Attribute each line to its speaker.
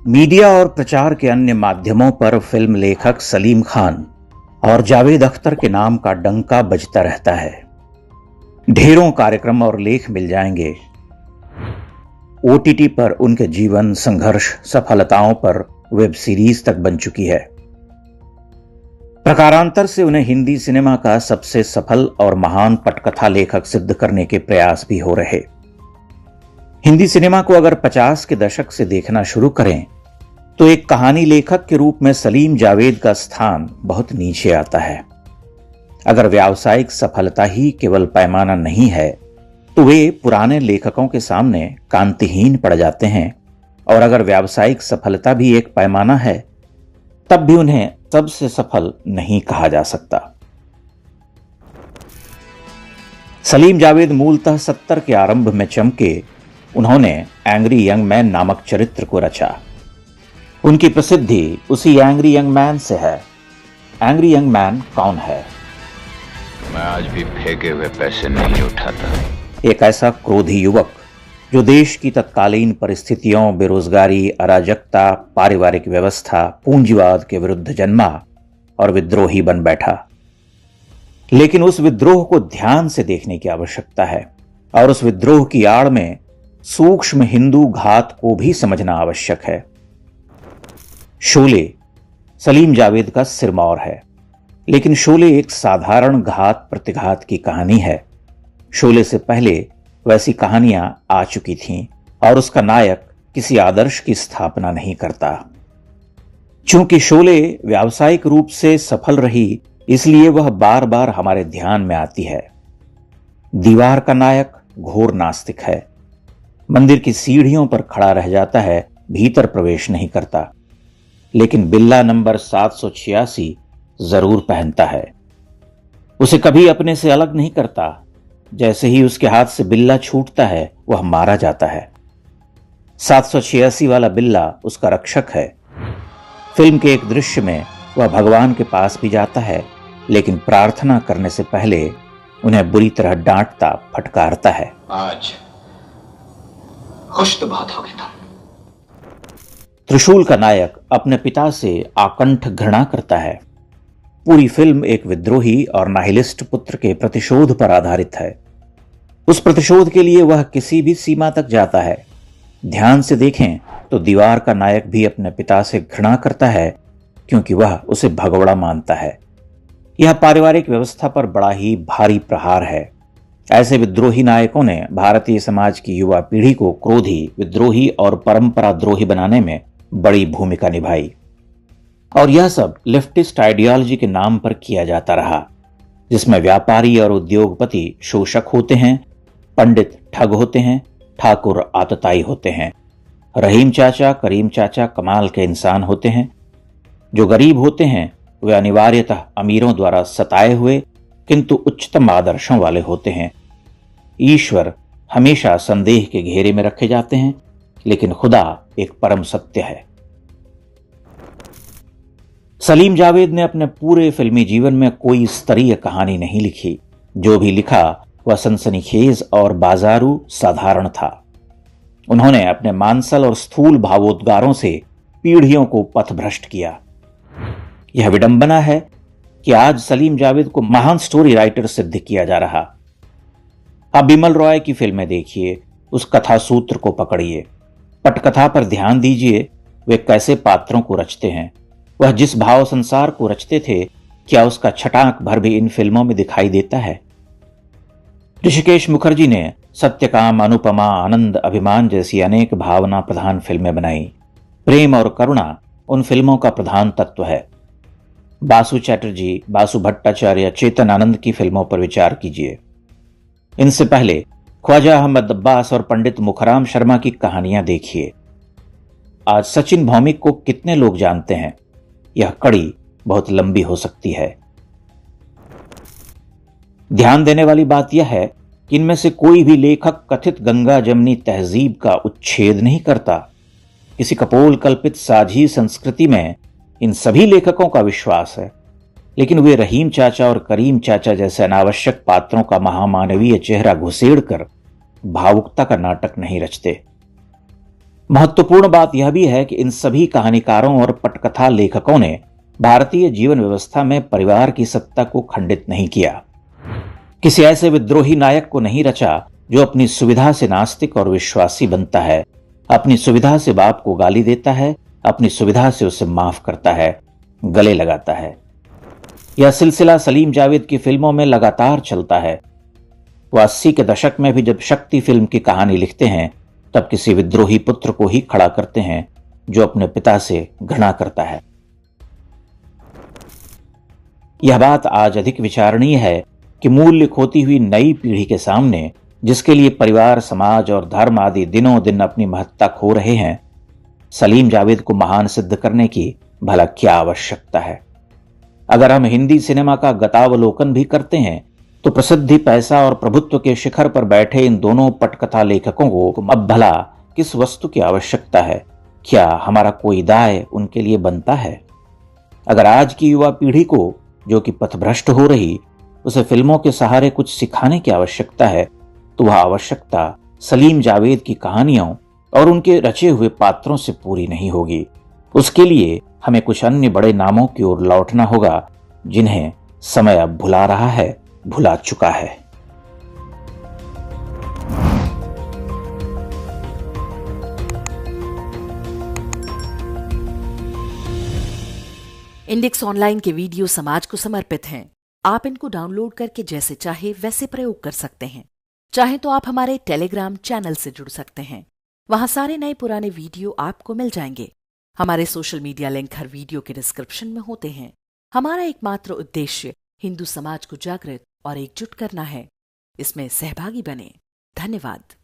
Speaker 1: Media और प्रचार के अन्य माध्यमों पर फिल्म लेखक सलीम खान और जावेद अख्तर के नाम का डंका बजता रहता है। ढेरों कार्यक्रम और लेख मिल जाएंगे। ओटीटी पर उनके जीवन, संघर्ष, सफलताओं पर वेब सीरीज तक बन चुकी है। प्रकारांतर से उन्हें हिंदी सिनेमा का सबसे सफल और महान पटकथा लेखक सिद्ध करने के प्रयास भी हो रहे। हिंदी सिनेमा को अगर 50 के दशक से देखना शुरू करें तो एक कहानी लेखक के रूप में सलीम जावेद का स्थान बहुत नीचे आता है। अगर व्यावसायिक सफलता ही केवल पैमाना नहीं है तो वे पुराने लेखकों के सामने कांतिहीन पड़ जाते हैं, और अगर व्यावसायिक सफलता भी एक पैमाना है तब भी उन्हें सबसे सफल नहीं कहा जा सकता। सलीम जावेद मूलतः 70 के आरंभ में चमके। उन्होंने एंग्री यंग मैन नामक चरित्र को रचा। उनकी प्रसिद्धि उसी एंग्री यंग मैन से है। एंग्री यंग मैन कौन है?
Speaker 2: मैं आज भी फेंके हुए पैसे नहीं उठाता।
Speaker 1: एक ऐसा क्रोधी युवक जो देश की तत्कालीन परिस्थितियों, बेरोजगारी, अराजकता, पारिवारिक व्यवस्था, पूंजीवाद के विरुद्ध जन्मा और विद्रोही बन बैठा। लेकिन उस विद्रोह को ध्यान से देखने की आवश्यकता है, और उस विद्रोह की आड़ में सूक्ष्म हिंदू घात को भी समझना आवश्यक है। शोले सलीम जावेद का सिरमौर है, लेकिन शोले एक साधारण घात प्रतिघात की कहानी है। शोले से पहले वैसी कहानियां आ चुकी थीं, और उसका नायक किसी आदर्श की स्थापना नहीं करता। चूंकि शोले व्यावसायिक रूप से सफल रही, इसलिए वह बार बार हमारे ध्यान में आती है। दीवार का नायक घोर नास्तिक है। मंदिर की सीढ़ियों पर खड़ा रह जाता है, भीतर प्रवेश नहीं करता, लेकिन बिल्ला नंबर 786 जरूर पहनता है। उसे कभी अपने से अलग नहीं करता। जैसे ही उसके हाथ से बिल्ला छूटता है वह मारा जाता है। 786 वाला बिल्ला उसका रक्षक है। फिल्म के एक दृश्य में वह भगवान के पास भी जाता है, लेकिन प्रार्थना करने से पहले उन्हें बुरी तरह डांटता, फटकारता है।
Speaker 2: आज खुश तो बहुत हो गया।
Speaker 1: त्रिशूल का नायक अपने पिता से आकंठ घृणा करता है। पूरी फिल्म एक विद्रोही और नाहिलिस्ट पुत्र के प्रतिशोध पर आधारित है। उस प्रतिशोध के लिए वह किसी भी सीमा तक जाता है। ध्यान से देखें तो दीवार का नायक भी अपने पिता से घृणा करता है, क्योंकि वह उसे भगोड़ा मानता है। यह पारिवारिक व्यवस्था पर बड़ा ही भारी प्रहार है। ऐसे विद्रोही नायकों ने भारतीय समाज की युवा पीढ़ी को क्रोधी, विद्रोही और परंपरा द्रोही बनाने में बड़ी भूमिका निभाई, और यह सब लेफ्टिस्ट आइडियोलॉजी के नाम पर किया जाता रहा, जिसमें व्यापारी और उद्योगपति शोषक होते हैं, पंडित ठग होते हैं, ठाकुर आतताई होते हैं, रहीम चाचा, करीम चाचा कमाल के इंसान होते हैं। जो गरीब होते हैं वे अनिवार्यतः अमीरों द्वारा सताए हुए किंतु उच्चतम आदर्शों वाले होते हैं। ईश्वर हमेशा संदेह के घेरे में रखे जाते हैं, लेकिन खुदा एक परम सत्य है। सलीम जावेद ने अपने पूरे फिल्मी जीवन में कोई स्तरीय कहानी नहीं लिखी। जो भी लिखा वह सनसनीखेज और बाजारू साधारण था। उन्होंने अपने मांसल और स्थूल भावोद्गारों से पीढ़ियों को पथभ्रष्ट किया। यह विडंबना है कि आज सलीम जावेद को महान स्टोरी राइटर सिद्ध किया जा रहा। आप बिमल रॉय की फिल्में देखिए, उस कथा सूत्र को पकड़िए, पटकथा पर ध्यान दीजिए। वे कैसे पात्रों को रचते हैं। वह जिस भाव संसार को रचते थे, क्या उसका छटाक भर भी इन फिल्मों में दिखाई देता है? ऋषिकेश मुखर्जी ने सत्यकाम, अनुपमा, आनंद, अभिमान जैसी अनेक भावना प्रधान फिल्में बनाई। प्रेम और करुणा उन फिल्मों का प्रधान तत्व है। बासु चैटर्जी, बासु भट्टाचार्य, चेतन आनंद की फिल्मों पर विचार कीजिए। इनसे पहले ख्वाजा अहमद अब्बास और पंडित मुखराम शर्मा की कहानियां देखिए। आज सचिन भौमिक को कितने लोग जानते हैं? यह कड़ी बहुत लंबी हो सकती है। ध्यान देने वाली बात यह है कि इनमें से कोई भी लेखक कथित गंगा जमनी तहजीब का उच्छेद नहीं करता। किसी कपोल कल्पित साझी संस्कृति में इन सभी लेखकों का विश्वास है, लेकिन वे रहीम चाचा और करीम चाचा जैसे अनावश्यक पात्रों का महामानवीय चेहरा घुसेड़ कर भावुकता का नाटक नहीं रचते। महत्वपूर्ण बात यह भी है कि इन सभी कहानीकारों और पटकथा लेखकों ने भारतीय जीवन व्यवस्था में परिवार की सत्ता को खंडित नहीं किया। किसी ऐसे विद्रोही नायक को नहीं रचा जो अपनी सुविधा से नास्तिक और विश्वासी बनता है, अपनी सुविधा से बाप को गाली देता है, अपनी सुविधा से उसे माफ करता है, गले लगाता है। यह सिलसिला सलीम जावेद की फिल्मों में लगातार चलता है। वह 80 के दशक में भी जब शक्ति फिल्म की कहानी लिखते हैं तब किसी विद्रोही पुत्र को ही खड़ा करते हैं जो अपने पिता से घृणा करता है। यह बात आज अधिक विचारणीय है कि मूल्य खोती हुई नई पीढ़ी के सामने, जिसके लिए परिवार, समाज और धर्म आदि दिनों दिन अपनी महत्ता खो रहे हैं, सलीम जावेद को महान सिद्ध करने की भला क्या आवश्यकता है। अगर हम हिंदी सिनेमा का गतावलोकन भी करते हैं तो प्रसिद्धि, पैसा और प्रभुत्व के शिखर पर बैठे इन दोनों पटकथा लेखकों को अब भला किस वस्तु की आवश्यकता है? क्या हमारा कोई दाय उनके लिए बनता है? अगर आज की युवा पीढ़ी को, जो कि पथभ्रष्ट हो रही, उसे फिल्मों के सहारे कुछ सिखाने की आवश्यकता है, तो वह आवश्यकता सलीम जावेद की कहानियों और उनके रचे हुए पात्रों से पूरी नहीं होगी। उसके लिए हमें कुछ अन्य बड़े नामों की ओर लौटना होगा जिन्हें समय अब भुला रहा है, भुला चुका है।
Speaker 3: इंडेक्स ऑनलाइन के वीडियो समाज को समर्पित हैं। आप इनको डाउनलोड करके जैसे चाहे वैसे प्रयोग कर सकते हैं। चाहे तो आप हमारे टेलीग्राम चैनल से जुड़ सकते हैं। वहां सारे नए पुराने वीडियो आपको मिल जाएंगे। हमारे सोशल मीडिया लिंक हर वीडियो के डिस्क्रिप्शन में होते हैं। हमारा एकमात्र उद्देश्य हिंदू समाज को जागृत और एकजुट करना है। इसमें सहभागी बने। धन्यवाद।